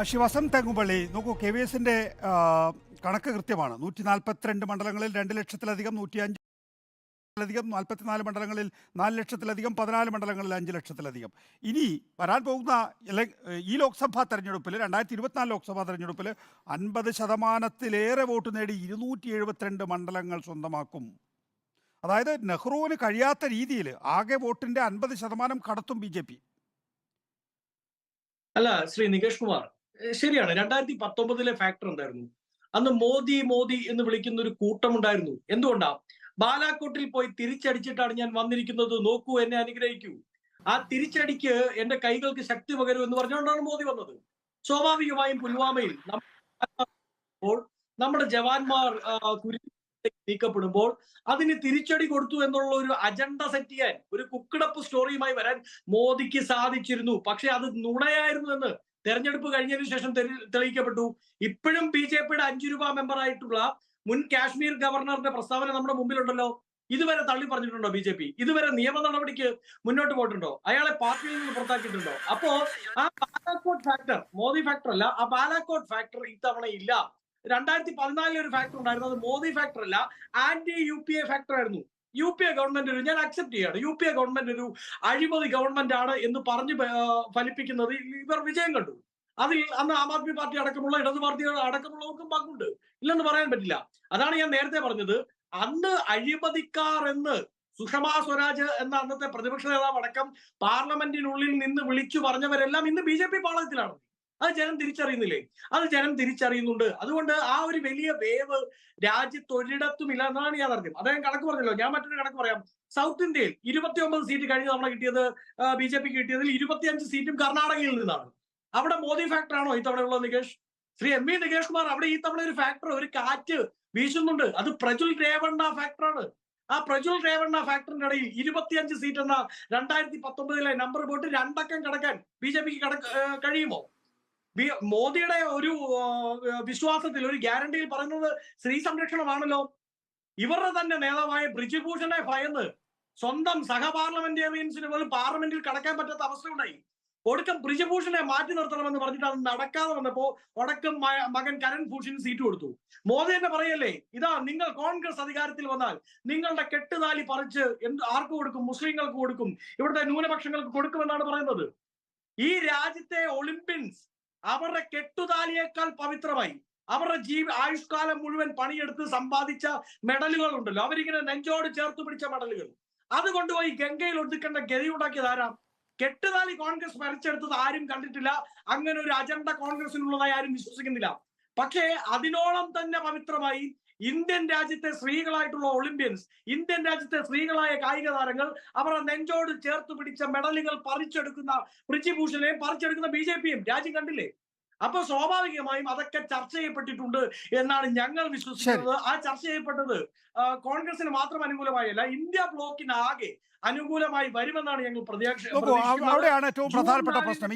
ശിവസം തെങ്ങുപള്ളി നോക്കൂ, K V എസിന്റെ കണക്ക് കൃത്യമാണ്. 142 മണ്ഡലങ്ങളിൽ 2 ലക്ഷത്തിലധികം, 105 44 മണ്ഡലങ്ങളിൽ 4 ലക്ഷത്തിലധികം, 14 മണ്ഡലങ്ങളിൽ 5 ലക്ഷത്തിലധികം. ഇനി വരാൻ പോകുന്ന ഈ ലോക്സഭാ തെരഞ്ഞെടുപ്പിൽ 2024 ലോക്സഭാ തെരഞ്ഞെടുപ്പിൽ 50% വോട്ട് നേടി 272 മണ്ഡലങ്ങൾ സ്വന്തമാക്കും. അതായത് നെഹ്റുവിന് കഴിയാത്ത രീതിയിൽ ആകെ വോട്ടിന്റെ 50% കടത്തും BJP. അല്ല ശ്രീ നികേഷ് കുമാർ, ശരിയാണ്. 2019 ഫാക്ടർ എന്തായിരുന്നു? അന്ന് മോദി മോദി എന്ന് വിളിക്കുന്ന ഒരു കൂട്ടമുണ്ടായിരുന്നു. എന്തുകൊണ്ടാ? ബാലാക്കോട്ടിൽ പോയി തിരിച്ചടിച്ചിട്ടാണ് ഞാൻ വന്നിരിക്കുന്നത്, നോക്കൂ, എന്നെ അനുഗ്രഹിക്കൂ. ആ തിരിച്ചടിക്ക് എന്റെ കൈകൾക്ക് ശക്തി പകരൂ എന്ന് പറഞ്ഞുകൊണ്ടാണ് മോദി വന്നത്. സ്വാഭാവികമായും പുൽവാമയിൽ നമ്മുടെ ജവാന്മാർ നീക്കപ്പെടുമ്പോൾ അതിന് തിരിച്ചടി കൊടുത്തു എന്നുള്ള ഒരു അജണ്ട സെറ്റ് ചെയ്യാൻ, ഒരു കുക്കിടപ്പ് സ്റ്റോറിയുമായി വരാൻ മോദിക്ക് സാധിച്ചിരുന്നു. പക്ഷെ അത് നുണയായിരുന്നു എന്ന് തെരഞ്ഞെടുപ്പ് കഴിഞ്ഞതിന് ശേഷം തെളിയിക്കപ്പെട്ടു. ഇപ്പോഴും BJPയുടെ 5 രൂപ മെമ്പർ ആയിട്ടുള്ള മുൻ കാശ്മീർ ഗവർണറുടെ പ്രസ്താവന നമ്മുടെ മുമ്പിലുണ്ടല്ലോ. ഇതുവരെ തള്ളി പറഞ്ഞിട്ടുണ്ടോ BJP? ഇതുവരെ നിയമ നടപടിക്ക് മുന്നോട്ട് പോയിട്ടുണ്ടോ? അയാളെ പാർട്ടിയിൽ നിന്ന് പുറത്താക്കിയിട്ടുണ്ടോ? അപ്പോ ആ ബാലാക്കോട്ട് ഫാക്ടർ, മോദി ഫാക്ടർ അല്ല, ആ ബാലാക്കോട്ട് ഫാക്ടർ ഇത്തവണ ഇല്ല. 2014 ഒരു ഫാക്ടർ ഉണ്ടായിരുന്നു, അത് മോദി ഫാക്ടർ അല്ല, ആന്റി UPA ഫാക്ടർ ആയിരുന്നു. UPA ഗവൺമെന്റ് ഞാൻ അക്സെപ്റ്റ് ചെയ്യാണ്, UPA ഗവൺമെന്റ് ഒരു അഴിമതി ഗവൺമെന്റ് ആണ് എന്ന് പറഞ്ഞ് ഫലിപ്പിക്കുന്നത് ഇവർ വിജയം കണ്ടു. അതിൽ അന്ന് ആം ആദ്മി പാർട്ടി അടക്കമുള്ള ഇടതു പാർട്ടികൾ അടക്കമുള്ളവർക്കും പങ്കുണ്ട്, ഇല്ലെന്ന് പറയാൻ പറ്റില്ല. അതാണ് ഞാൻ നേരത്തെ പറഞ്ഞത്. അന്ന് അഴിമതിക്കാർ എന്ന് സുഷമാ സ്വരാജ് എന്ന അന്നത്തെ പ്രതിപക്ഷ നേതാവ് അടക്കം പാർലമെന്റിനുള്ളിൽ നിന്ന് വിളിച്ചു പറഞ്ഞവരെല്ലാം ഇന്ന് BJP പാളയത്തിലാണ്. അത് ജനം തിരിച്ചറിയുന്നില്ലേ? അത് ജനം തിരിച്ചറിയുന്നുണ്ട്. അതുകൊണ്ട് ആ ഒരു വലിയ വേവ് രാജ്യത്തൊരിടത്തും ഇല്ല എന്നാണ് യാഥാർത്ഥ്യം. അദ്ദേഹം കണക്ക് പറഞ്ഞല്ലോ, ഞാൻ മറ്റൊരു കണക്ക് പറയാം. സൗത്ത് ഇന്ത്യയിൽ 29 സീറ്റ് കഴിഞ്ഞ തവണ കിട്ടിയത്, BJPക്ക് കിട്ടിയതിൽ 25 സീറ്റും കർണാടകയിൽ നിന്നാണ്. അവിടെ മോദി ഫാക്ടർ ആണോ ഇത്തവണയുള്ള നികേഷ്? ശ്രീ MV നികേഷ് കുമാർ, അവിടെ ഈ തവണ ഒരു ഫാക്ടർ, ഒരു കാറ്റ് വീശുന്നുണ്ട്. അത് പ്രജ്വൽ രേവണ്ണ ഫാക്ടറാണ്. ആ പ്രജ്വൽ രേവണ്ണ ഫാക്ടറിന്റെ ഇടയിൽ 25 സീറ്റ് എന്ന 2019 നമ്പർ പോയിട്ട് 2 അക്കം കടക്കാൻ BJPക്ക് കഴിയുമോ? മോദിയുടെ ഒരു വിശ്വാസത്തിൽ, ഒരു ഗ്യാരണ്ടിയിൽ പറയുന്നത് സ്ത്രീ സംരക്ഷണമാണല്ലോ. ഇവരുടെ തന്നെ നേതാവായ ബ്രിജ്ഭൂഷണെ ഭയന്ന് സ്വന്തം സഹപാർലമെന്റേറിയൻസിന് പോലും പാർലമെന്റിൽ കടക്കാൻ പറ്റാത്ത അവസ്ഥയുണ്ടായി. ഒടുക്കം ബ്രിജ്ഭൂഷണെ മാറ്റി നിർത്തണമെന്ന് പറഞ്ഞിട്ട് അത് നടക്കാതെ വന്നപ്പോ ഒടക്കം മകൻ കരൺ ഭൂഷന് സീറ്റ് കൊടുത്തു. മോദി തന്നെ പറയല്ലേ, ഇതാ നിങ്ങൾ കോൺഗ്രസ് അധികാരത്തിൽ വന്നാൽ നിങ്ങളുടെ കെട്ടുതാലി പറിച്ച് ആർക്ക് കൊടുക്കും? മുസ്ലിങ്ങൾക്ക് കൊടുക്കും, ഇവിടുത്തെ ന്യൂനപക്ഷങ്ങൾക്ക് കൊടുക്കുമെന്നാണ് പറയുന്നത്. ഈ രാജ്യത്തെ ഒളിമ്പ്യൻസ് അവരുടെ കെട്ടുതാലിയേക്കാൾ പവിത്രമായി അവരുടെ ആയുഷ്കാലം മുഴുവൻ പണിയെടുത്ത് സമ്പാദിച്ച മെഡലുകൾ ഉണ്ടല്ലോ, അവരിങ്ങനെ നെഞ്ചോട് ചേർത്ത് പിടിച്ച മെഡലുകൾ, അത് കൊണ്ടുപോയി ഗംഗയിൽ ഒതുക്കേണ്ട ഗതി ഉണ്ടാക്കിയത് ആരാ? കെട്ടുതാലി കോൺഗ്രസ് വരച്ചെടുത്തത് ആരും കണ്ടിട്ടില്ല. അങ്ങനെ ഒരു അജണ്ട കോൺഗ്രസിനുള്ളതായി ആരും വിശ്വസിക്കുന്നില്ല. പക്ഷേ അതിനോളം തന്നെ പവിത്രമായി ഇന്ത്യൻ രാജ്യത്തെ സ്ത്രീകളായിട്ടുള്ള ഒളിമ്പ്യൻസ്, ഇന്ത്യൻ രാജ്യത്തെ സ്ത്രീകളായ കായിക താരങ്ങൾ അവരുടെ നെഞ്ചോട് ചേർത്ത് പിടിച്ച മെഡലുകൾ പറിച്ചെടുക്കുന്ന ബ്രിജ്ഭൂഷണെയും പറിച്ചെടുക്കുന്ന BJPയും രാജ്യം കണ്ടില്ലേ? അപ്പൊ സ്വാഭാവികമായും അതൊക്കെ ചർച്ച ചെയ്യപ്പെട്ടിട്ടുണ്ട് എന്നാണ് ഞങ്ങൾ വിശ്വസിക്കുന്നത്. ആ ചർച്ച ചെയ്യപ്പെട്ടത് കോൺഗ്രസിന് മാത്രം അനുകൂലമായല്ല, ഇന്ത്യ ബ്ലോക്കിന് ആകെ അനുകൂലമായി വരുമെന്നാണ് ഞങ്ങൾ പ്രതീക്ഷ. അവിടെയാണ് ഏറ്റവും പ്രധാനപ്പെട്ട പ്രശ്നം.